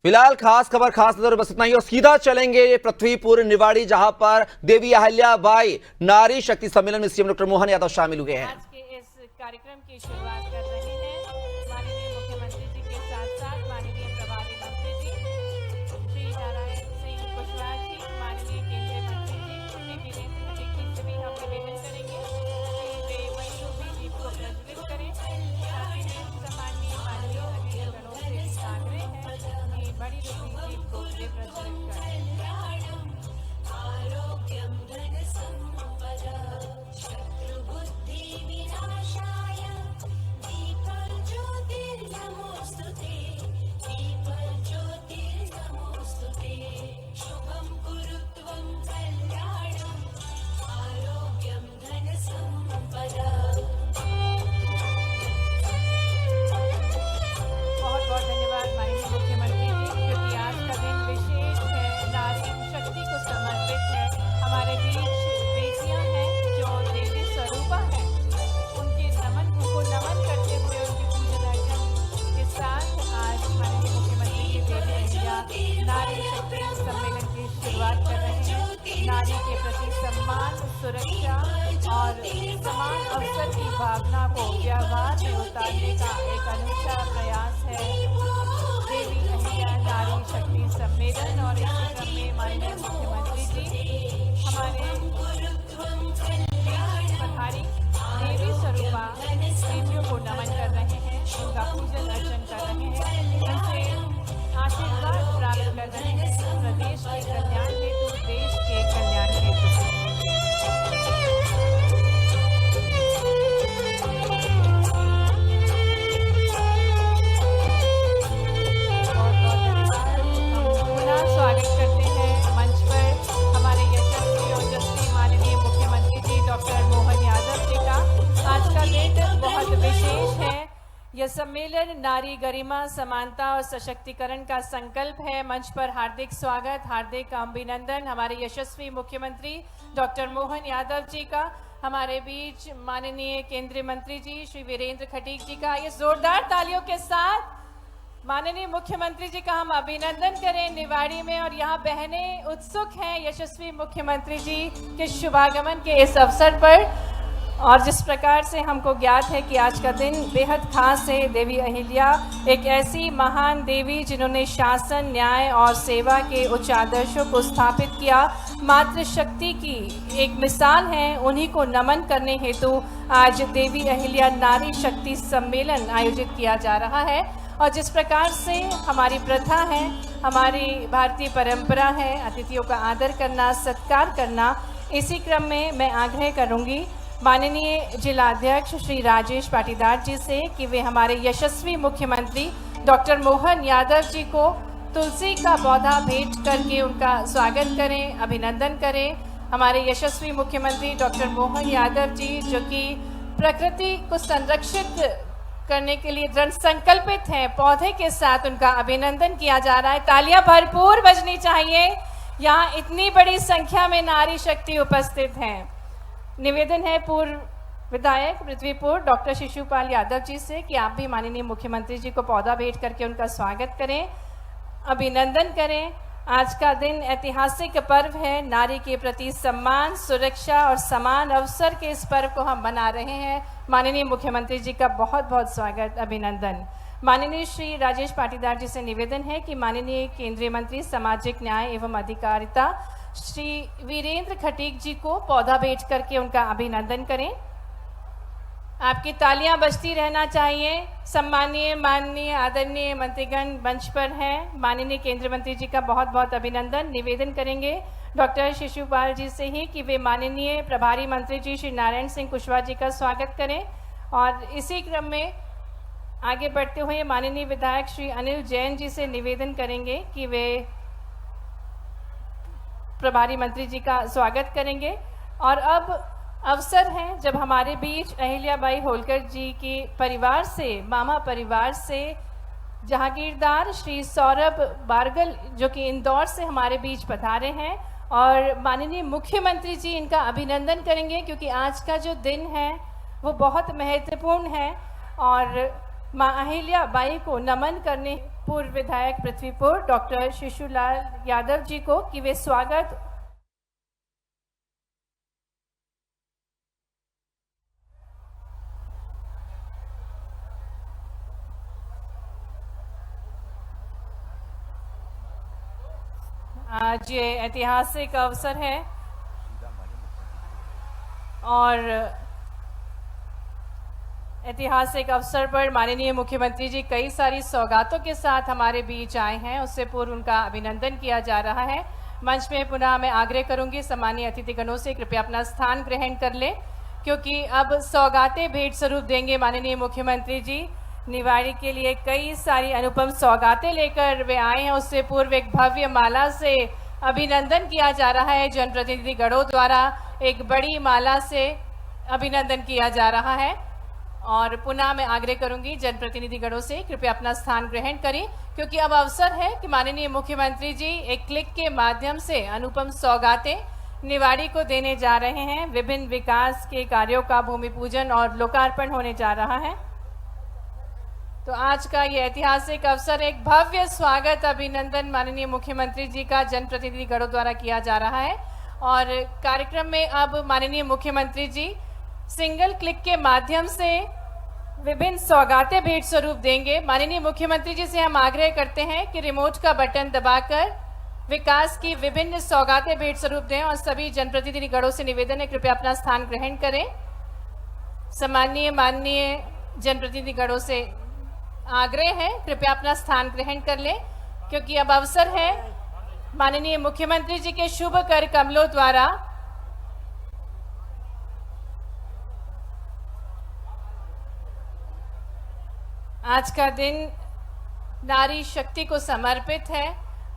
फिलहाल खास खबर, खास नजर, बस इतना ही और सीधा चलेंगे पृथ्वीपुर निवाड़ी, जहां पर देवी अहिल्याबाई नारी शक्ति सम्मेलन में सीएम डॉक्टर मोहन यादव शामिल हुए हैं। आज के इस कार्यक्रम की शुरुआत कर रहे हैं माननीय मुख्यमंत्री जी के साथ साथ माननीय प्रभारी मंत्री जी श्री नारायण सिंह कुशवाहा जी, माननीय केंद्रीय मंत्री जी श्री वीरेंद्र खटीक जी से भी हम निवेदन करेंगे कि वे वनरूपी दीप को प्रज्वलित करें। साथ ही सम्माननीय माननीय अतिथिगणों से आग्रह है कि बड़ी रूपी दीप को वे प्रज्वलित करें। नारी के प्रति सम्मान, सुरक्षा और समान अवसर की भावना को व्यवहार में उतारने का एक अनूठा प्रयास है देवी अहिल्या नारी शक्ति सम्मेलन। और इसी क्रम में माननीय मुख्यमंत्री जी हमारे पधारी देवी स्वरूपा देवियों को नमन कर रहे हैं, उनका पूजन अर्चन कर रहे हैं, उनसे आशीर्वाद प्राप्त कर रहे हैं प्रदेश के कल्याण हेतु, देश के कल्याण हेतु। बहुत बहुत धन्यवाद। हम पुनः स्वागत करते हैं मंच पर हमारे यशस्वी ओजस्वी माननीय मुख्यमंत्री जी डॉक्टर मोहन यादव जी का। आज का दिन बहुत विशेष है। यह सम्मेलन नारी गरिमा, समानता और सशक्तिकरण का संकल्प है। मंच पर हार्दिक स्वागत, हार्दिक अभिनंदन हमारे यशस्वी मुख्यमंत्री डॉक्टर मोहन यादव जी का। हमारे बीच माननीय केंद्रीय मंत्री जी श्री वीरेंद्र खटीक जी का। ये जोरदार तालियों के साथ माननीय मुख्यमंत्री जी का हम अभिनंदन करें निवाड़ी में। और यहाँ बहनें उत्सुक हैं यशस्वी मुख्यमंत्री जी के शुभागमन के इस अवसर पर। और जिस प्रकार से हमको ज्ञात है कि आज का दिन बेहद खास है। देवी अहिल्या एक ऐसी महान देवी जिन्होंने शासन, न्याय और सेवा के उच्च आदर्शों को स्थापित किया, मातृशक्ति की एक मिसाल है। उन्हीं को नमन करने हेतु आज देवी अहिल्या नारी शक्ति सम्मेलन आयोजित किया जा रहा है। और जिस प्रकार से हमारी प्रथा है, हमारी भारतीय परंपरा है अतिथियों का आदर करना, सत्कार करना, इसी क्रम में मैं आग्रह करूंगी माननीय जिलाध्यक्ष श्री राजेश पाटीदार जी से कि वे हमारे यशस्वी मुख्यमंत्री डॉक्टर मोहन यादव जी को तुलसी का पौधा भेंट करके उनका स्वागत करें, अभिनंदन करें। हमारे यशस्वी मुख्यमंत्री डॉक्टर मोहन यादव जी जो कि प्रकृति को संरक्षित करने के लिए दृढ़ संकल्पित हैं, पौधे के साथ उनका अभिनंदन किया जा रहा है। तालियां भरपूर बजनी चाहिए। यहाँ इतनी बड़ी संख्या में नारी शक्ति उपस्थित हैं। निवेदन है पूर्व विधायक पृथ्वीपुर डॉक्टर शिशुपाल यादव जी से कि आप भी माननीय मुख्यमंत्री जी को पौधा भेंट करके उनका स्वागत करें, अभिनंदन करें। आज का दिन ऐतिहासिक पर्व है। नारी के प्रति सम्मान, सुरक्षा और समान अवसर के इस पर्व को हम मना रहे हैं। माननीय मुख्यमंत्री जी का बहुत बहुत स्वागत, अभिनंदन। माननीय श्री राजेश पाटीदार जी से निवेदन है कि माननीय केंद्रीय मंत्री सामाजिक न्याय एवं अधिकारिता श्री वीरेंद्र खटीक जी को पौधा भेंट करके उनका अभिनंदन करें। आपकी तालियां बजती रहना चाहिए। सम्मानीय, माननीय, आदरणीय मंत्रीगण मंच पर हैं। माननीय केंद्रीय मंत्री जी का बहुत बहुत अभिनंदन। निवेदन करेंगे डॉक्टर शिशुपाल जी से ही कि वे माननीय प्रभारी मंत्री जी श्री नारायण सिंह कुशवाहा जी का स्वागत करें। और इसी क्रम में आगे बढ़ते हुए माननीय विधायक श्री अनिल जैन जी से निवेदन करेंगे कि वे प्रभारी मंत्री जी का स्वागत करेंगे। और अब अवसर है जब हमारे बीच अहिल्याबाई होलकर जी के परिवार से, मामा परिवार से जहांगीरदार श्री सौरभ बारगल जो कि इंदौर से हमारे बीच पधारे हैं। और माननीय मुख्यमंत्री जी इनका अभिनंदन करेंगे क्योंकि आज का जो दिन है वो बहुत महत्वपूर्ण है। और माँ अहिल्याबाई को नमन करने पूर्व विधायक पृथ्वीपुर डॉक्टर शिशुलाल यादव जी को कि वे स्वागत आज ये ऐतिहासिक अवसर है और ऐतिहासिक अवसर पर माननीय मुख्यमंत्री जी कई सारी सौगातों के साथ हमारे बीच आए हैं। उससे पूर्व उनका अभिनंदन किया जा रहा है। मंच में पुनः मैं आग्रह करूंगी सम्मानीय अतिथिगणों से कृपया अपना स्थान ग्रहण कर ले, क्योंकि अब सौगातें भेंट स्वरूप देंगे माननीय मुख्यमंत्री जी। निवाड़ी के लिए कई सारी अनुपम सौगातें लेकर वे आए हैं। उससे पूर्व एक भव्य माला से अभिनंदन किया जा रहा है। जनप्रतिनिधि गणों द्वारा एक बड़ी माला से अभिनंदन किया जा रहा है और पुनः मैं आग्रह करूंगी जनप्रतिनिधि गणों से कृपया अपना स्थान ग्रहण करें, क्योंकि अब अवसर है कि माननीय मुख्यमंत्री जी एक क्लिक के माध्यम से अनुपम सौगातें निवाड़ी को देने जा रहे हैं। विभिन्न विकास के कार्यों का भूमि पूजन और लोकार्पण होने जा रहा है। तो आज का ये ऐतिहासिक अवसर एक भव्य स्वागत अभिनंदन माननीय मुख्यमंत्री जी का जनप्रतिनिधि गणों द्वारा किया जा रहा है और कार्यक्रम में अब माननीय मुख्यमंत्री जी सिंगल क्लिक के माध्यम से विभिन्न सौगातें भेंट स्वरूप देंगे। माननीय मुख्यमंत्री जी से हम आग्रह करते हैं कि रिमोट का बटन दबाकर विकास की विभिन्न सौगातें भेंट स्वरूप दें और सभी जनप्रतिनिधि गणों से निवेदन है कृपया अपना स्थान ग्रहण करें। सम्मानीय माननीय जनप्रतिनिधि गणों से आग्रह है कृपया अपना स्थान ग्रहण कर लें, क्योंकि अब अवसर है माननीय मुख्यमंत्री जी के शुभ कर कमलों द्वारा आज का दिन नारी शक्ति को समर्पित है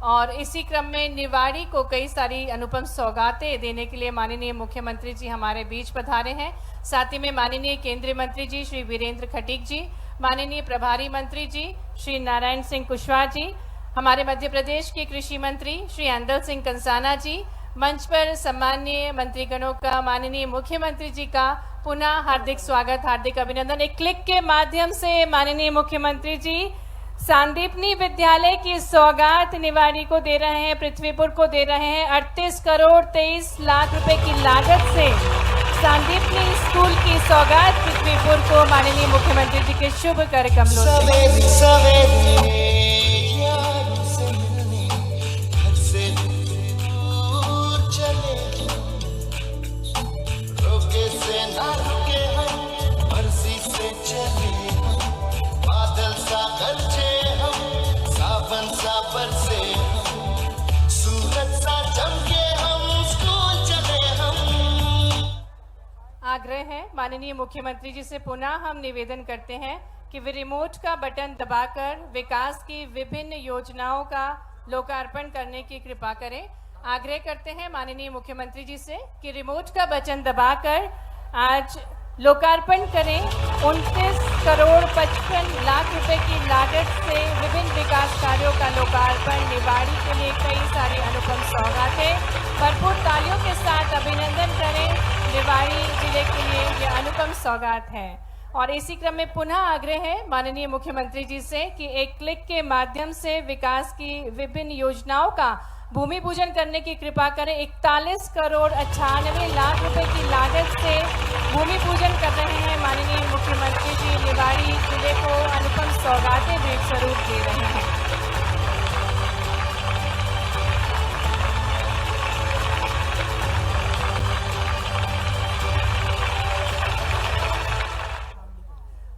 और इसी क्रम में निवाड़ी को कई सारी अनुपम सौगातें देने के लिए माननीय मुख्यमंत्री जी हमारे बीच पधारे हैं। साथ ही में माननीय केंद्रीय मंत्री जी श्री वीरेंद्र खटीक जी, माननीय प्रभारी मंत्री जी श्री नारायण सिंह कुशवाहा जी, हमारे मध्य प्रदेश के कृषि मंत्री श्री ऐंदल सिंह कंसाना जी, मंच पर सम्मानीय मंत्रीगणों का माननीय मुख्यमंत्री जी का पुनः हार्दिक स्वागत, हार्दिक अभिनंदन। एक क्लिक के माध्यम से माननीय मुख्यमंत्री जी सांदीपनी विद्यालय की सौगात निवाड़ी को दे रहे हैं, पृथ्वीपुर को दे रहे हैं। 38 करोड़ 23 लाख रुपए की लागत से सांदीपनी स्कूल की सौगात पृथ्वीपुर को माननीय मुख्यमंत्री जी के शुभ कर कमलों से। आग्रह है माननीय मुख्यमंत्री जी से पुनः हम निवेदन करते हैं कि वे रिमोट का बटन दबाकर विकास की विभिन्न योजनाओं का लोकार्पण करने की कृपा करें। आग्रह करते हैं माननीय मुख्यमंत्री जी से कि रिमोट का बटन दबाकर आज लोकार्पण करें। 29 करोड़ 55 लाख रुपए की लागत से विभिन्न विकास कार्यों का लोकार्पण। निवाड़ी के लिए कई सारी अनुपम सौगातें। भरपूर तालियों के साथ अभिनंदन करें निवाड़ी जिले के लिए ये अनुपम सौगात है। और इसी क्रम में पुनः आग्रह है माननीय मुख्यमंत्री जी से कि एक क्लिक के माध्यम से विकास की विभिन्न योजनाओं का भूमि पूजन करने की कृपा करें। 41 करोड़ 98 लाख रुपए की लागत से भूमि पूजन कर रहे हैं माननीय मुख्यमंत्री जी। निवाड़ी जिले को अनुपम सौगातें भेंट स्वरूप दे रहे हैं।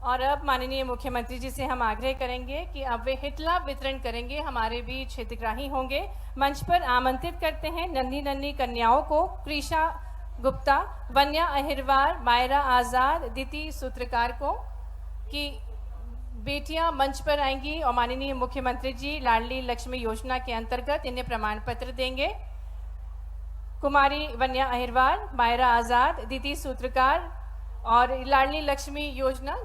और अब माननीय मुख्यमंत्री जी से हम आग्रह करेंगे कि अब वे हितला वितरण करेंगे। हमारे बीच हितग्राही होंगे। मंच पर आमंत्रित करते हैं नन्ही नन्ही कन्याओं को। कृषा गुप्ता, वन्या अहिरवार, मायरा आज़ाद, दिति सूत्रकार को कि बेटियां मंच पर आएंगी और माननीय मुख्यमंत्री जी लाडली लक्ष्मी योजना के अंतर्गत इन्हें प्रमाण पत्र देंगे। कुमारी वन्या अहिरवार, मायरा आज़ाद, दिति सूत्रकार और लाडली लक्ष्मी योजना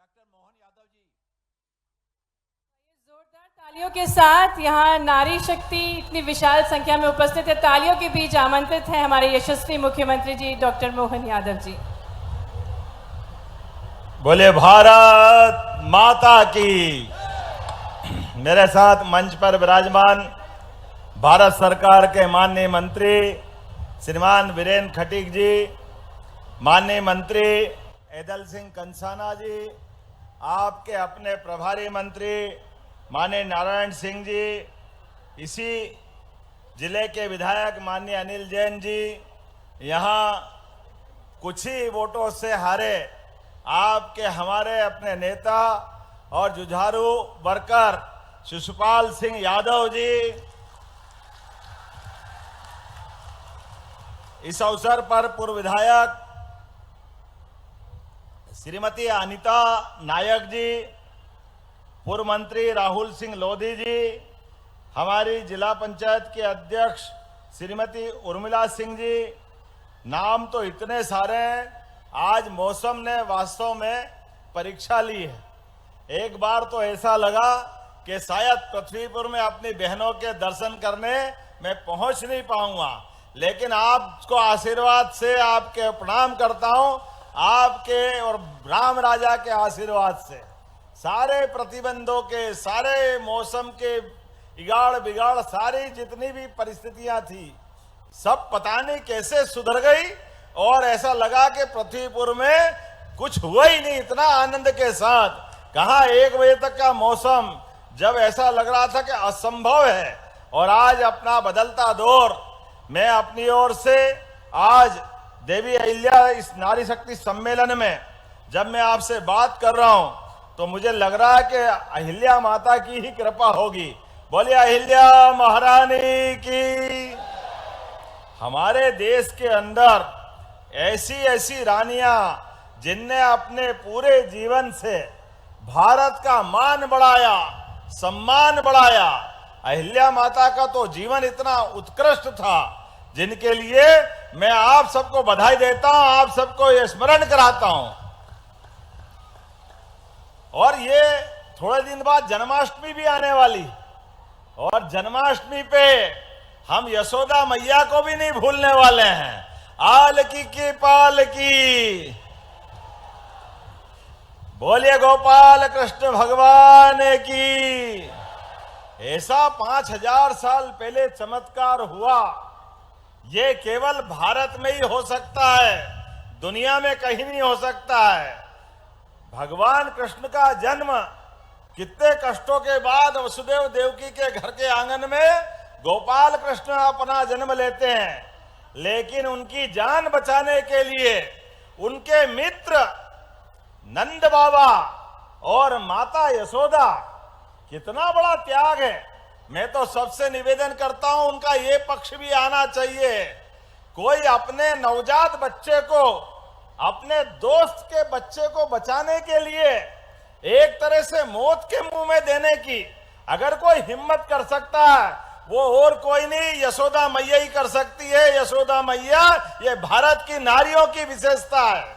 जोरदार तालियों के साथ यहाँ नारी शक्ति इतनी विशाल संख्या में उपस्थित है। तालियों के बीच आमंत्रित है हमारे यशस्वी मुख्यमंत्री जी डॉक्टर मोहन यादव जी। बोले भारत माता की। मेरे साथ मंच पर विराजमान भारत सरकार के माननीय मंत्री श्रीमान वीरेंद्र खटीक जी, माननीय मंत्री ऐदल सिंह कंसाना जी, आपके अपने प्रभारी मंत्री माननीय नारायण सिंह जी, इसी जिले के विधायक माननीय अनिल जैन जी, यहाँ कुछ ही वोटों से हारे आपके हमारे अपने नेता और जुझारू वर्कर शिशुपाल सिंह यादव जी, इस अवसर पर पूर्व विधायक श्रीमती अनिता नायक जी, पूर्व मंत्री राहुल सिंह लोधी जी, हमारी जिला पंचायत के अध्यक्ष श्रीमती उर्मिला सिंह जी, नाम तो इतने सारे हैं। आज मौसम ने वास्तव में परीक्षा ली है। एक बार तो ऐसा लगा कि शायद पृथ्वीपुर में अपनी बहनों के दर्शन करने मैं पहुंच नहीं पाऊंगा, लेकिन आपको आशीर्वाद से आपके प्रणाम करता हूं, आपके और राम राजा के आशीर्वाद से सारे प्रतिबंधों के, सारे मौसम के इगाड़ बिगाड़, सारी जितनी भी परिस्थितियां थी सब पता नहीं कैसे सुधर गई और ऐसा लगा कि पृथ्वीपुर में कुछ हुआ ही नहीं। इतना आनंद के साथ कहाँ 1 बजे तक का मौसम जब ऐसा लग रहा था कि असंभव है, और आज अपना बदलता दौर मैं अपनी ओर से आज देवी अहिल्या इस नारी शक्ति सम्मेलन में जब मैं आपसे बात कर रहा हूं तो मुझे लग रहा है कि अहिल्या माता की ही कृपा होगी। बोलिए अहिल्या महारानी की। हमारे देश के अंदर ऐसी ऐसी रानियां जिनने अपने पूरे जीवन से भारत का मान बढ़ाया, सम्मान बढ़ाया। अहिल्या माता का तो जीवन इतना उत्कृष्ट था जिनके लिए मैं आप सबको बधाई देता हूं, आप सबको ये स्मरण कराता हूं। और ये थोड़े दिन बाद जन्माष्टमी भी आने वाली, और जन्माष्टमी पे हम यशोदा मैया को भी नहीं भूलने वाले हैं। आल की पाल की। बोलिए गोपाल कृष्ण भगवान की। ऐसा 5000 साल पहले चमत्कार हुआ, ये केवल भारत में ही हो सकता है, दुनिया में कहीं नहीं हो सकता है। भगवान कृष्ण का जन्म कितने कष्टों के बाद वसुदेव देवकी के घर के आंगन में गोपाल कृष्ण अपना जन्म लेते हैं, लेकिन उनकी जान बचाने के लिए उनके मित्र नंद बाबा और माता यशोदा, कितना बड़ा त्याग है। मैं तो सबसे निवेदन करता हूं उनका ये पक्ष भी आना चाहिए। कोई अपने नवजात बच्चे को, अपने दोस्त के बच्चे को बचाने के लिए एक तरह से मौत के मुंह में देने की अगर कोई हिम्मत कर सकता है, वो और कोई नहीं, यशोदा मैया ही कर सकती है। यशोदा मैया ये भारत की नारियों की विशेषता है।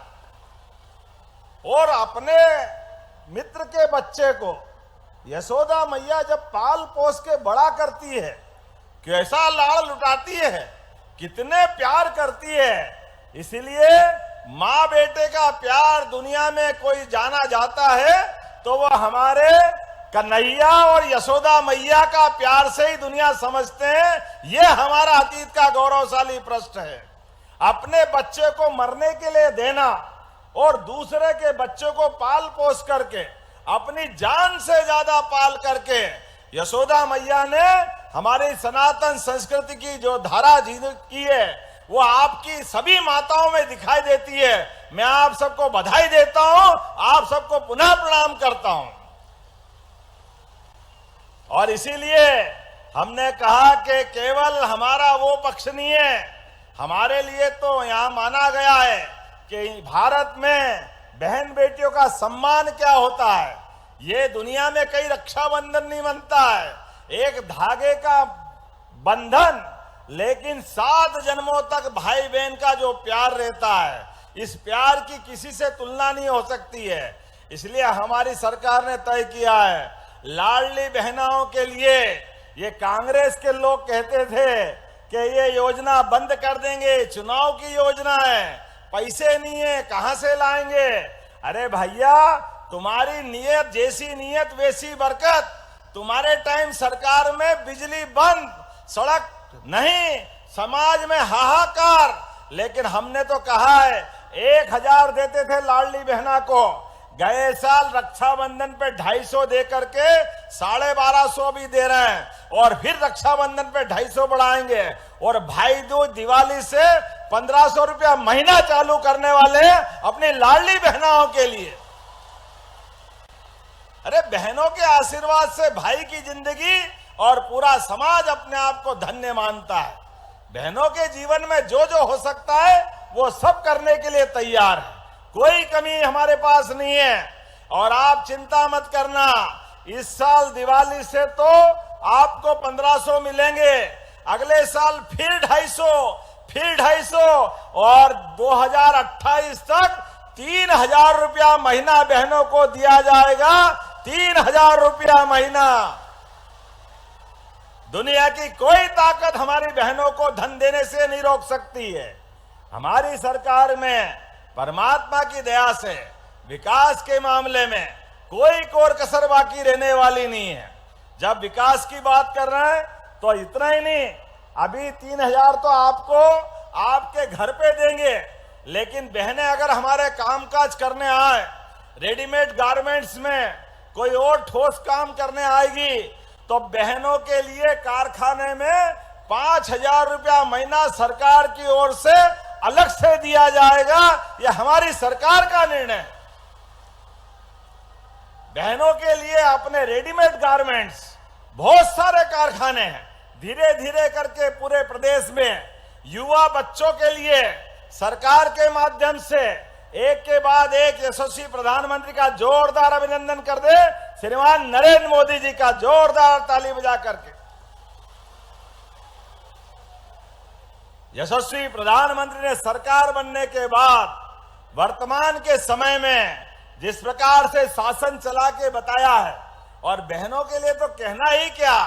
और अपने मित्र के बच्चे को यशोदा मैया जब पाल पोस के बड़ा करती है, कैसा लाड़ लुटाती है, कितने प्यार करती है। इसलिए माँ बेटे का प्यार दुनिया में कोई जाना जाता है तो वह हमारे कन्हैया और यशोदा मैया का प्यार से ही दुनिया समझते हैं। यह हमारा अतीत का गौरवशाली पृष्ठ है। अपने बच्चे को मरने के लिए देना और दूसरे के बच्चे को पाल पोस करके, अपनी जान से ज्यादा पाल करके यशोदा मैया ने हमारी सनातन संस्कृति की जो धारा की है वो आपकी सभी माताओं में दिखाई देती है। मैं आप सबको बधाई देता हूं, आप सबको पुनः प्रणाम करता हूं। और इसीलिए हमने कहा कि केवल हमारा वो पक्ष नहीं है, हमारे लिए तो यहां माना गया है कि भारत में बहन बेटियों का सम्मान क्या होता है। ये दुनिया में कई रक्षाबंधन नहीं बनता है, एक धागे का बंधन, लेकिन 7 जन्मों तक भाई बहन का जो प्यार रहता है, इस प्यार की किसी से तुलना नहीं हो सकती है। इसलिए हमारी सरकार ने तय किया है, लाडली बहनों के लिए ये कांग्रेस के लोग कहते थे कि ये योजना बंद कर देंगे, चुनाव की योजना है, पैसे नहीं है, कहां से लाएंगे। अरे भैया, तुम्हारी नीयत जैसी नीयत वैसी बरकत। तुम्हारे टाइम सरकार में बिजली बंद, सड़क नहीं, समाज में हाहाकार। लेकिन हमने तो कहा है 1000 देते थे लाडली बहना को, गए साल रक्षाबंधन पे 250 दे करके 1250 भी दे रहे हैं, और फिर रक्षाबंधन पे 250 बढ़ाएंगे, और भाई दूज दिवाली से 1500 रुपया महीना चालू करने वाले हैं अपनी लाडली बहनाओं के लिए। अरे बहनों के आशीर्वाद से भाई की जिंदगी और पूरा समाज अपने आप को धन्य मानता है। बहनों के जीवन में जो जो हो सकता है वो सब करने के लिए तैयार है, कोई कमी हमारे पास नहीं है। और आप चिंता मत करना, इस साल दिवाली से तो आपको 1500 मिलेंगे, अगले साल फिर 250, फिर 250, और 2028 तक 3000 रुपया महीना बहनों को दिया जाएगा। 3000 रुपया महीना। दुनिया की कोई ताकत हमारी बहनों को धन देने से नहीं रोक सकती है। हमारी सरकार में परमात्मा की दया से विकास के मामले में कोई कोर कसर बाकी रहने वाली नहीं है। जब विकास की बात कर रहे हैं तो इतना ही नहीं, अभी 3000 तो आपको आपके घर पे देंगे, लेकिन बहनें अगर हमारे कामकाज करने आए, रेडीमेड गारमेंट्स में कोई और ठोस काम करने आएगी, तो बहनों के लिए कारखाने में 5000 रुपया महीना सरकार की ओर से अलग से दिया जाएगा। यह हमारी सरकार का निर्णय है। बहनों के लिए अपने रेडीमेड गारमेंट्स बहुत सारे कारखाने हैं, धीरे धीरे करके पूरे प्रदेश में युवा बच्चों के लिए सरकार के माध्यम से एक के बाद एक यशस्वी प्रधानमंत्री का जोरदार अभिनंदन कर दे श्रीमान नरेंद्र मोदी जी का, जोरदार ताली बजा करके। यशस्वी प्रधानमंत्री ने सरकार बनने के बाद वर्तमान के समय में जिस प्रकार से शासन चला के बताया है, और बहनों के लिए तो कहना ही क्या,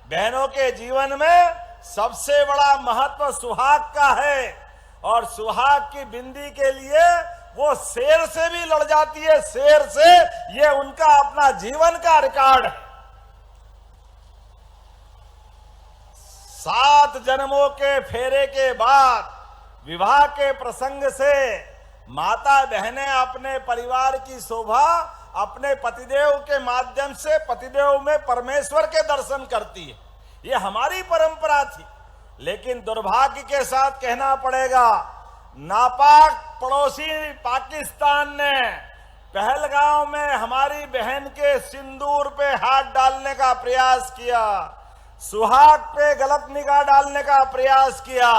बहनों के जीवन में सबसे बड़ा महत्व सुहाग का है, और सुहाग की बिंदी के लिए वो शेर से भी लड़ जाती है, शेर से। ये उनका अपना जीवन का रिकॉर्ड है। 7 जन्मों के फेरे के बाद विवाह के प्रसंग से माता बहनें अपने परिवार की शोभा अपने पतिदेव के माध्यम से पतिदेव में परमेश्वर के दर्शन करती है। ये हमारी परंपरा थी, लेकिन दुर्भाग्य के साथ कहना पड़ेगा, नापाक पड़ोसी पाकिस्तान ने पहलगांव में हमारी बहन के सिंदूर पे हाथ डालने का प्रयास किया, सुहाग पे गलत निगाह डालने का प्रयास किया,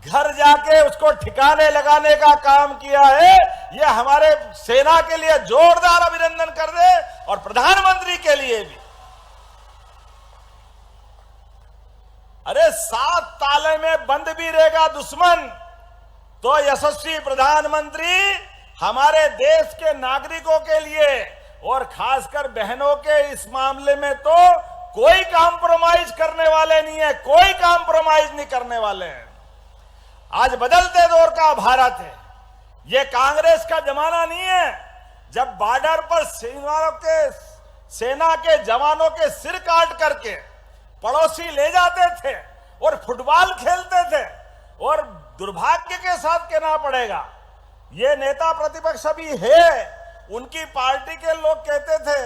घर जाके उसको ठिकाने लगाने का काम किया है। यह हमारे सेना के लिए जोरदार अभिनंदन कर दे, और प्रधानमंत्री के लिए भी। अरे 7 ताले में बंद भी रहेगा दुश्मन, तो यशस्वी प्रधानमंत्री हमारे देश के नागरिकों के लिए और खासकर बहनों के इस मामले में तो कोई कॉम्प्रोमाइज करने वाले नहीं है, कोई कॉम्प्रोमाइज नहीं करने वाले हैं। आज बदलते दौर का भारत है, ये कांग्रेस का जमाना नहीं है। जब बॉर्डर पर सेना के जवानों के सिर काट करके पड़ोसी ले जाते थे और फुटबॉल खेलते थे, और दुर्भाग्य के साथ कहना पड़ेगा, ये नेता प्रतिपक्ष अभी है, उनकी पार्टी के लोग कहते थे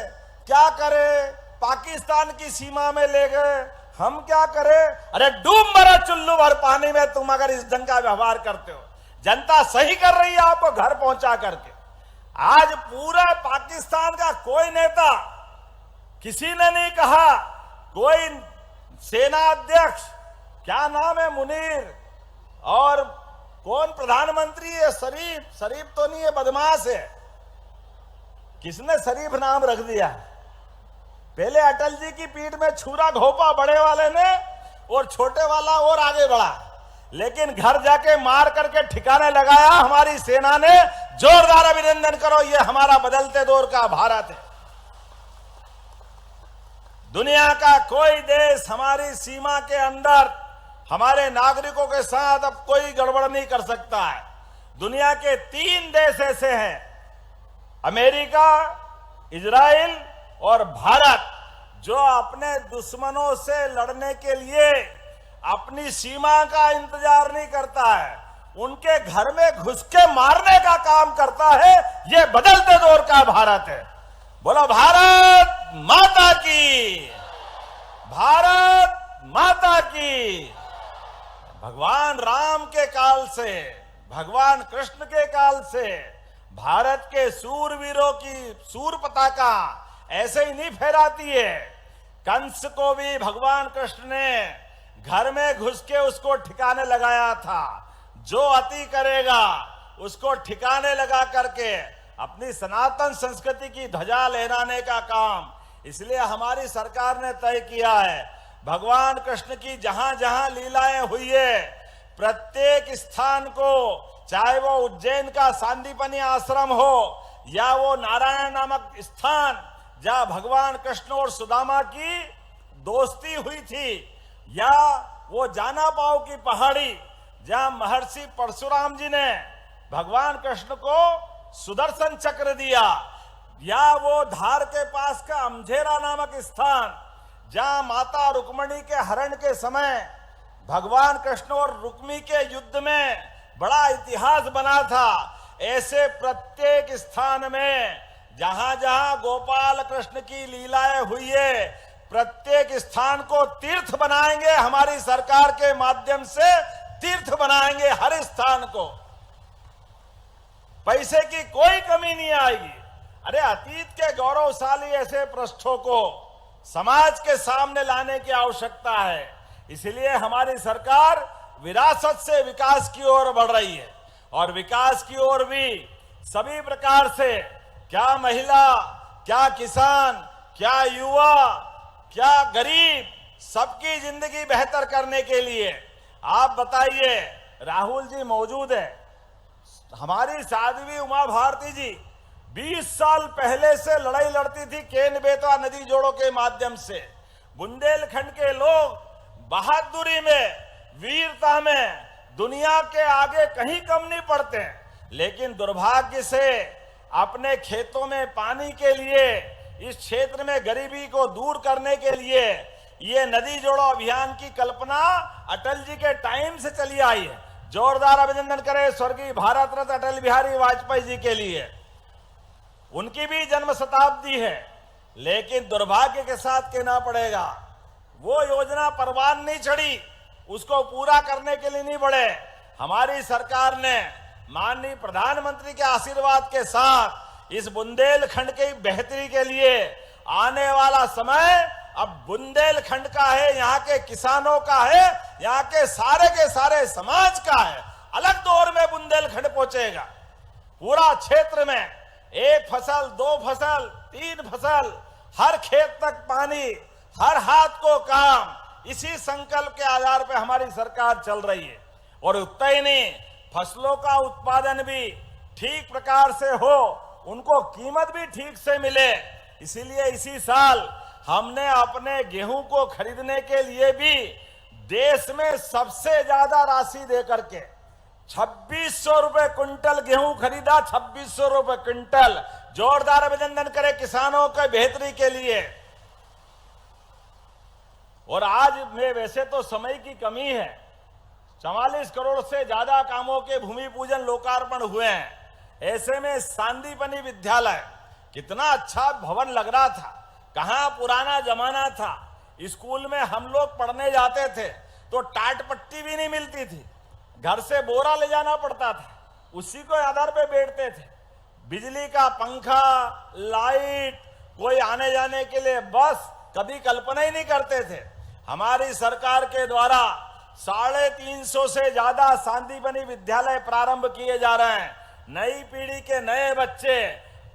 क्या करें, पाकिस्तान की सीमा में ले गए, हम क्या करें। अरे डूब मरा चुल्लू भर पानी में तुम अगर इस ढंग का व्यवहार करते हो। जनता सही कर रही है आपको घर पहुंचा करके। आज पूरा पाकिस्तान का कोई नेता, किसी ने नहीं कहा, कोई सेना अध्यक्ष, क्या नाम है, मुनीर, और कौन प्रधानमंत्री है, शरीफ तो नहीं है, बदमाश है। किसने शरीफ नाम रख दिया? पहले अटल जी की पीठ में छुरा घोपा बड़े वाले ने, और छोटे वाला और आगे बढ़ा। लेकिन घर जाके मार करके ठिकाने लगाया हमारी सेना ने। जोरदार अभिनंदन करो, ये हमारा बदलते दौर का भारत है। दुनिया का कोई देश हमारी सीमा के अंदर हमारे नागरिकों के साथ अब कोई गड़बड़ नहीं कर सकता है। दुनिया के 3 देश ऐसे हैं, अमेरिका, इजराइल और भारत, जो अपने दुश्मनों से लड़ने के लिए अपनी सीमा का इंतजार नहीं करता है, उनके घर में घुस के मारने का काम करता है। ये बदलते दौर का भारत है। बोलो भारत माता की, भारत माता की। भगवान राम के काल से, भगवान कृष्ण के काल से भारत के सूरवीरों की सूर पताका ऐसे ही नहीं फहराती है। कंस को भी भगवान कृष्ण ने घर में घुस के उसको ठिकाने लगाया था। जो अति करेगा उसको ठिकाने लगा करके अपनी सनातन संस्कृति की ध्वजा लहराने का काम इसलिए हमारी सरकार ने तय किया है। भगवान कृष्ण की जहां जहां लीलाएं हुई है, प्रत्येक स्थान को, चाहे वो उज्जैन का सांदीपनी आश्रम हो या वो नारायण नामक स्थान जहां भगवान कृष्ण और सुदामा की दोस्ती हुई थी, या वो जाना पाओ की पहाड़ी जहां महर्षि परशुराम जी ने भगवान कृष्ण को सुदर्शन चक्र दिया, या वो धार के पास का अमझेरा नामक स्थान जहां माता रुक्मिणी के हरण के समय भगवान कृष्ण और रुक्मी के युद्ध में बड़ा इतिहास बना था। ऐसे प्रत्येक स्थान में जहां जहां गोपाल कृष्ण की लीलाएं हुई है, प्रत्येक स्थान को तीर्थ बनाएंगे। हमारी सरकार के माध्यम से तीर्थ बनाएंगे हर स्थान को। पैसे की कोई कमी नहीं आएगी। अरे अतीत के गौरवशाली ऐसे पृष्ठों को समाज के सामने लाने की आवश्यकता है। इसलिए हमारी सरकार विरासत से विकास की ओर बढ़ रही है, और विकास की ओर भी सभी प्रकार से, क्या महिला, क्या किसान, क्या युवा, क्या गरीब, सबकी जिंदगी बेहतर करने के लिए। आप बताइए, राहुल जी मौजूद है, हमारी साध्वी उमा भारती जी 20 साल पहले से लड़ाई लड़ती थी केन बेतवा नदी जोड़ों के माध्यम से। बुंदेलखंड के लोग बहादुरी में, वीरता में दुनिया के आगे कहीं कम नहीं पड़ते, लेकिन दुर्भाग्य से अपने खेतों में पानी के लिए, इस क्षेत्र में गरीबी को दूर करने के लिए ये नदी जोड़ो अभियान की कल्पना अटल जी के टाइम से चली आई है। जोरदार अभिनंदन करें स्वर्गीय भारत रत्न अटल बिहारी वाजपेयी जी के लिए। उनकी भी जन्म शताब्दी है, लेकिन दुर्भाग्य के साथ कहना पड़ेगा वो योजना परवान नहीं चढ़ी, उसको पूरा करने के लिए नहीं बढ़े। हमारी सरकार ने माननीय प्रधानमंत्री के आशीर्वाद के साथ इस बुंदेलखंड की बेहतरी के लिए आने वाला समय अब बुंदेलखंड का है, यहाँ के किसानों का है, यहाँ के सारे समाज का है। अलग दौर में बुंदेलखंड पहुंचेगा। पूरा क्षेत्र में 1 फसल, 2 फसल, 3 फसल, हर खेत तक पानी, हर हाथ को काम, इसी संकल्प के आधार पर हमारी सरकार चल रही है। और उतना ही नहीं, फसलों का उत्पादन भी ठीक प्रकार से हो, उनको कीमत भी ठीक से मिले। इसीलिए इसी साल हमने अपने गेहूं को खरीदने के लिए भी देश में सबसे ज्यादा राशि देकर के 2600 रुपए क्विंटल गेहूं खरीदा। 2600 रुपए क्विंटल। जोरदार अभिनंदन करें किसानों के बेहतरी के लिए। और आज में वैसे तो समय की कमी है, 44 करोड़ से ज्यादा कामों के भूमि पूजन लोकार्पण हुए हैं। ऐसे में सांदीपनी विद्यालय कितना अच्छा भवन लग रहा था, कहां पुराना जमाना था। स्कूल में हम लोग पढ़ने जाते थे तो टाट पट्टी भी नहीं मिलती थी, घर से बोरा ले जाना पड़ता था, उसी को आधार पे बैठते थे। बिजली का पंखा, लाइट, कोई आने जाने के लिए बस कभी कल्पना ही नहीं करते थे। हमारी सरकार के द्वारा 350 से ज्यादा सांदीपनी विद्यालय प्रारंभ किए जा रहे हैं। नई पीढ़ी के नए बच्चे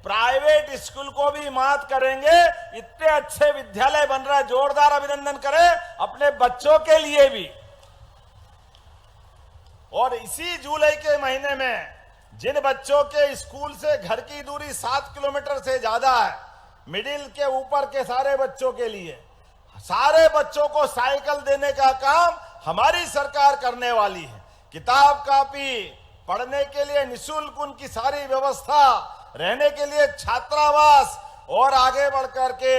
प्राइवेट स्कूल को भी मात करेंगे, इतने अच्छे विद्यालय बन रहा है। जोरदार अभिनंदन करें अपने बच्चों के लिए भी। और इसी जुलाई के महीने में जिन बच्चों के स्कूल से घर की दूरी 7 किलोमीटर से ज्यादा है, मिडिल के ऊपर के सारे बच्चों के लिए सारे बच्चों को साइकिल देने का काम हमारी सरकार करने वाली है। किताब कापी, पढ़ने के लिए निःशुल्क उनकी सारी व्यवस्था, रहने के लिए छात्रावास, और आगे बढ़ करके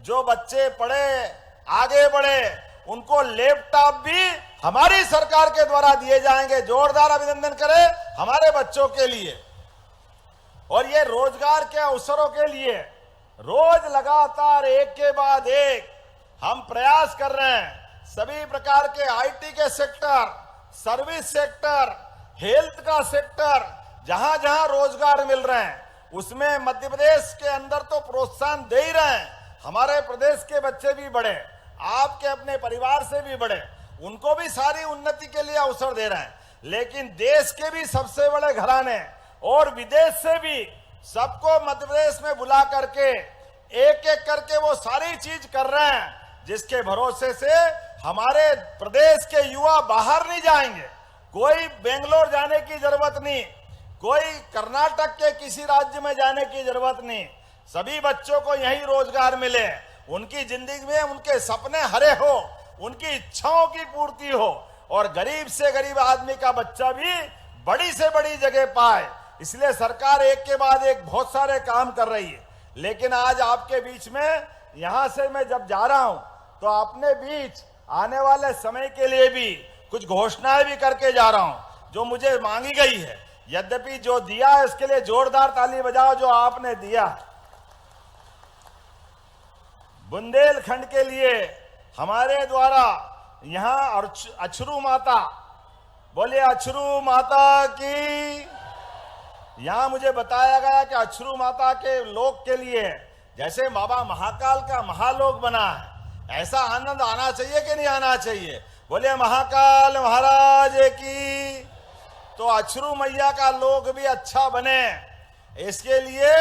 जो बच्चे पढ़े आगे बढ़े उनको लैपटॉप भी हमारी सरकार के द्वारा दिए जाएंगे। जोरदार अभिनंदन करें हमारे बच्चों के लिए। और ये रोजगार के अवसरों के लिए रोज लगातार एक के बाद एक हम प्रयास कर रहे हैं। सभी प्रकार के आईटी के सेक्टर, सर्विस सेक्टर, हेल्थ का सेक्टर, जहां जहां रोजगार मिल रहे हैं उसमें मध्य प्रदेश के अंदर तो प्रोत्साहन दे ही रहे हैं। हमारे प्रदेश के बच्चे भी बढ़े, आपके अपने परिवार से भी बढ़े, उनको भी सारी उन्नति के लिए अवसर दे रहे हैं। लेकिन देश के भी सबसे बड़े घराने और विदेश से भी सबको मध्य प्रदेश में बुला करके एक एक करके वो सारी चीज कर रहे हैं, जिसके भरोसे से हमारे प्रदेश के युवा बाहर नहीं जाएंगे। कोई बेंगलोर जाने की जरूरत नहीं, कोई कर्नाटक के किसी राज्य में जाने की जरूरत नहीं। सभी बच्चों को यही रोजगार मिले, उनकी जिंदगी में उनके सपने हरे हो, उनकी इच्छाओं की पूर्ति हो, और गरीब से गरीब आदमी का बच्चा भी बड़ी से बड़ी जगह पाए। इसलिए सरकार एक के बाद एक बहुत सारे काम कर रही है। लेकिन आज आपके बीच में यहां से मैं जब जा रहा हूं तो अपने बीच आने वाले समय के लिए भी कुछ घोषणाएं भी करके जा रहा हूं जो मुझे मांगी गई है। यद्यपि जो दिया है उसके लिए जोरदार ताली बजाओ जो आपने दिया। बुंदेलखंड के लिए हमारे द्वारा यहां अछरू माता, बोलिए अछरू माता की। यहां मुझे बताया गया कि अछरू माता के लोग के लिए जैसे बाबा महाकाल का महालोक बना है, ऐसा आनंद आना चाहिए कि नहीं आना चाहिए? बोलिए महाकाल महाराज की। तो अछरू मैया का लोक भी अच्छा बने, इसके लिए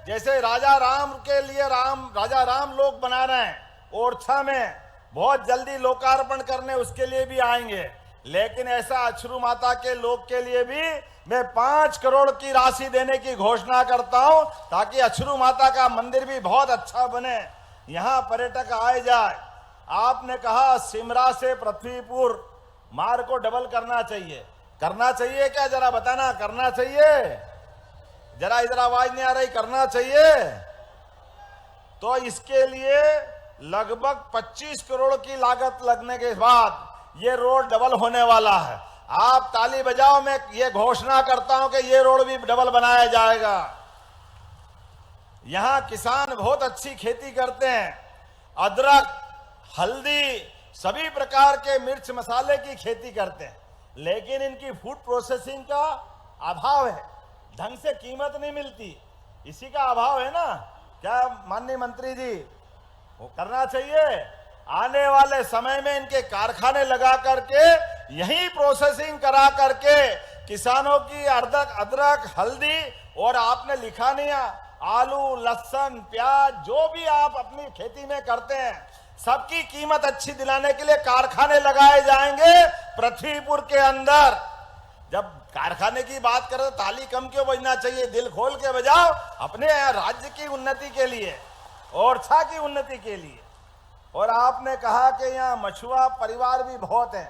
जैसे राजा राम के लिए राजा राम लोक बना रहे हैं ओरछा में, बहुत जल्दी लोकार्पण करने उसके लिए भी आएंगे। लेकिन ऐसा अछरू माता के लोक के लिए भी मैं 5 करोड़ की राशि देने की घोषणा करता हूं, ताकि अछरू माता का मंदिर भी बहुत अच्छा बने, यहां पर्यटक आए जाए। आपने कहा सिमरा से पृथ्वीपुर मार्ग को डबल करना चाहिए, करना चाहिए क्या? जरा बताना, करना चाहिए? जरा इधर आवाज नहीं आ रही, करना चाहिए? तो इसके लिए लगभग 25 करोड़ की लागत लगने के बाद ये रोड डबल होने वाला है। आप ताली बजाओ, मैं ये घोषणा करता हूं कि ये रोड भी डबल बनाया जाएगा। यहां किसान बहुत अच्छी खेती करते हैं, अदरक, हल्दी, सभी प्रकार के मिर्च मसाले की खेती करते हैं, लेकिन इनकी फूड प्रोसेसिंग का अभाव है, ढंग से कीमत नहीं मिलती, इसी का अभाव है ना। क्या माननीय मंत्री जी, वो करना चाहिए? आने वाले समय में इनके कारखाने लगा करके यही प्रोसेसिंग करा करके किसानों की अदरक, हल्दी, और आपने लिखा नहीं आलू, लहसुन, प्याज, जो भी आप अपनी खेती में करते हैं सबकी कीमत अच्छी दिलाने के लिए कारखाने लगाए जाएंगे पृथ्वीपुर के अंदर। जब कारखाने की बात करें तो ताली कम क्यों बजना चाहिए? दिल खोल के बजाओ, अपने राज्य की उन्नति के लिए, ओरछा की उन्नति के लिए। और आपने कहा कि यहाँ मछुआ परिवार भी बहुत हैं,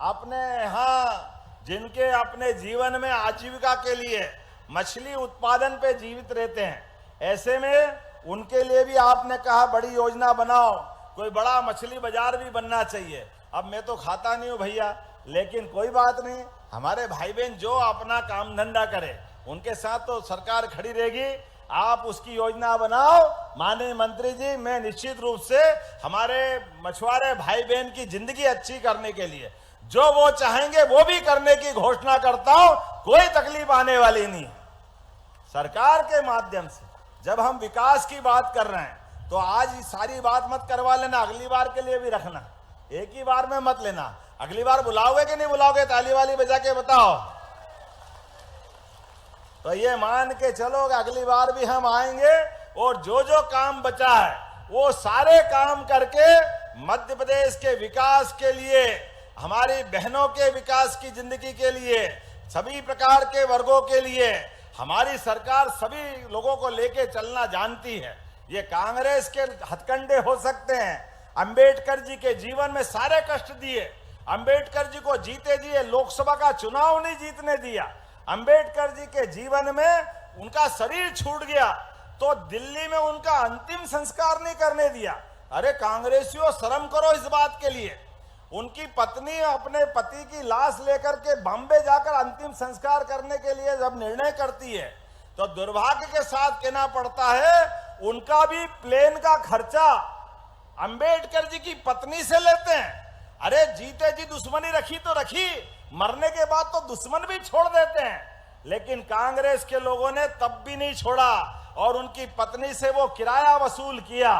अपने यहाँ जिनके अपने जीवन में आजीविका के लिए मछली उत्पादन पे जीवित रहते हैं, ऐसे में उनके लिए भी आपने कहा बड़ी योजना बनाओ, कोई बड़ा मछली बाजार भी बनना चाहिए। अब मैं तो खाता नहीं हूं भैया, लेकिन कोई बात नहीं, हमारे भाई बहन जो अपना काम धंधा करे उनके साथ तो सरकार खड़ी रहेगी। आप उसकी योजना बनाओ माननीय मंत्री जी। मैं निश्चित रूप से हमारे मछुआरे भाई बहन की जिंदगी अच्छी करने के लिए जो वो चाहेंगे वो भी करने की घोषणा करता हूं, कोई तकलीफ आने वाली नहीं। सरकार के माध्यम से जब हम विकास की बात कर रहे हैं तो आज सारी बात मत करवा लेना, अगली बार के लिए भी रखना, एक ही बार में मत लेना। अगली बार बुलाओगे कि नहीं बुलाओगे? ताली वाली बजा के बताओ। तो ये मान के चलो कि अगली बार भी हम आएंगे और जो जो काम बचा है वो सारे काम करके मध्य प्रदेश के विकास के लिए हमारी बहनों के विकास की जिंदगी के लिए, सभी प्रकार के वर्गों के लिए हमारी सरकार सभी लोगों को लेके चलना जानती है। ये कांग्रेस के हथकंडे हो सकते हैं, अंबेडकर जी के जीवन में सारे कष्ट दिए, अंबेडकर जी को जीते जी लोकसभा का चुनाव नहीं जीतने दिया, अंबेडकर जी के जीवन में उनका शरीर छूट गया तो दिल्ली में उनका अंतिम संस्कार नहीं करने दिया। अरे कांग्रेसियों, शर्म करो इस बात के लिए। उनकी पत्नी अपने पति की लाश लेकर के बॉम्बे जाकर अंतिम संस्कार करने के लिए जब निर्णय करती है तो दुर्भाग्य के साथ कहना पड़ता है उनका भी प्लेन का खर्चा अंबेडकर जी की पत्नी से लेते हैं। अरे जीते जी दुश्मनी रखी तो रखी, मरने के बाद तो दुश्मन भी छोड़ देते हैं, लेकिन कांग्रेस के लोगों ने तब भी नहीं छोड़ा और उनकी पत्नी से वो किराया वसूल किया।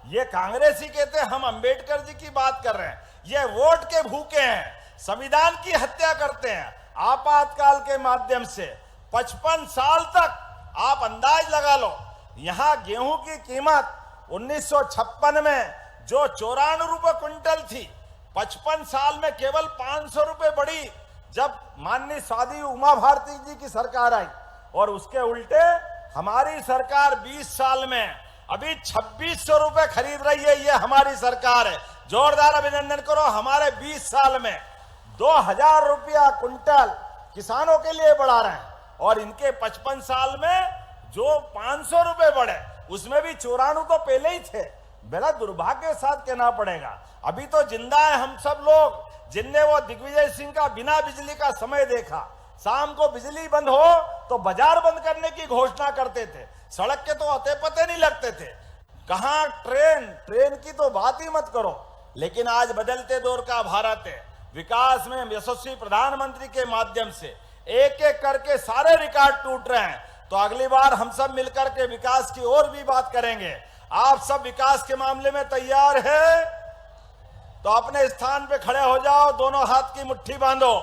ये कांग्रेस ही कहते हैं हम अंबेडकर जी की बात कर रहे हैं। ये वोट के भूखे हैं, संविधान की हत्या करते हैं आपातकाल के माध्यम से। 55 साल तक आप अंदाज लगा लो, यहां गेहूं की कीमत 1956 में जो 94 रुपए क्विंटल थी, 55 साल में केवल 500 रुपए बढ़ी जब माननीय साध्वी उमा भारती जी की सरकार आई। और उसके उल्टे हमारी सरकार 20 साल में अभी 2600 रुपए खरीद रही है। ये हमारी सरकार है, जोरदार अभिनंदन करो। हमारे 20 साल में 2000 रुपया कुंटल किसानों के लिए बढ़ा रहे हैं और इनके 55 साल में जो 500 रुपए बढ़े उसमें भी 94 तो पहले ही थे। बड़ा दुर्भाग्य के साथ कहना पड़ेगा। अभी तो जिंदा है हम सब लोग जिनने वो दिग्विजय सिंह का बिना बिजली का समय देखा। शाम को बिजली बंद हो तो बाजार बंद करने की घोषणा करते थे, सड़क के तो अते पते नहीं लगते थे। कहां ट्रेन की तो बात ही मत करो। लेकिन आज बदलते दौर का भारत है, विकास में यशस्वी प्रधानमंत्री के माध्यम से एक एक करके सारे रिकॉर्ड टूट रहे हैं। तो अगली बार हम सब मिलकर के विकास की और भी बात करेंगे। आप सब विकास के मामले में तैयार है तो अपने स्थान पे खड़े हो जाओ, दोनों हाथ की मुट्ठी बांधो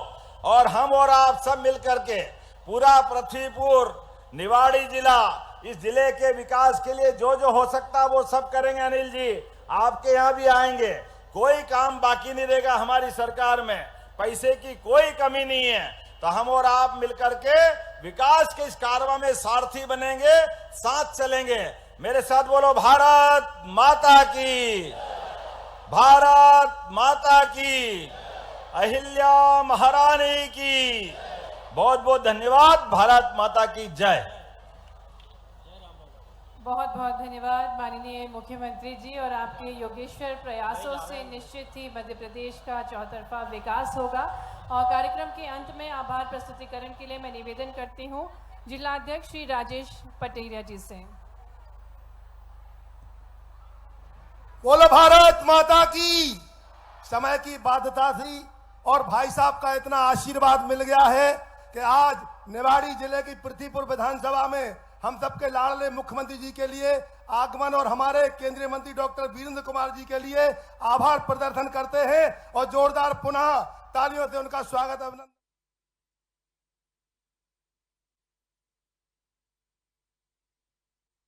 और हम और आप सब मिलकर के पूरा पृथ्वीपुर, निवाड़ी जिला, इस जिले के विकास के लिए जो जो हो सकता है वो सब करेंगे। अनिल जी आपके यहाँ भी आएंगे, कोई काम बाकी नहीं रहेगा। हमारी सरकार में पैसे की कोई कमी नहीं है। तो हम और आप मिलकर के विकास के इस कारवां में सारथी बनेंगे, साथ चलेंगे। मेरे साथ बोलो भारत माता की, भारत माता की, अहिल्या महारानी की। बहुत बहुत धन्यवाद। भारत माता की जय। बहुत बहुत धन्यवाद माननीय मुख्यमंत्री जी। और आपके योगेश्वर प्रयासों से निश्चित ही मध्य प्रदेश का चौतरफा विकास होगा। और कार्यक्रम के अंत में आभार प्रस्तुतिकरण के लिए मैं निवेदन करती हूं जिला अध्यक्ष श्री राजेश पटेरिया जी से। बोलो भारत माता की। समय की बाध्यता थी और भाई साहब का इतना आशीर्वाद मिल गया है कि आज निवाड़ी जिले की पृथ्वीपुर विधानसभा में हम सबके लाडले मुख्यमंत्री जी के लिए आगमन और हमारे केंद्रीय मंत्री डॉक्टर वीरेंद्र कुमार जी के लिए आभार प्रदर्शन करते हैं और जोरदार पुनः तालियों से उनका स्वागत अभिनंदन।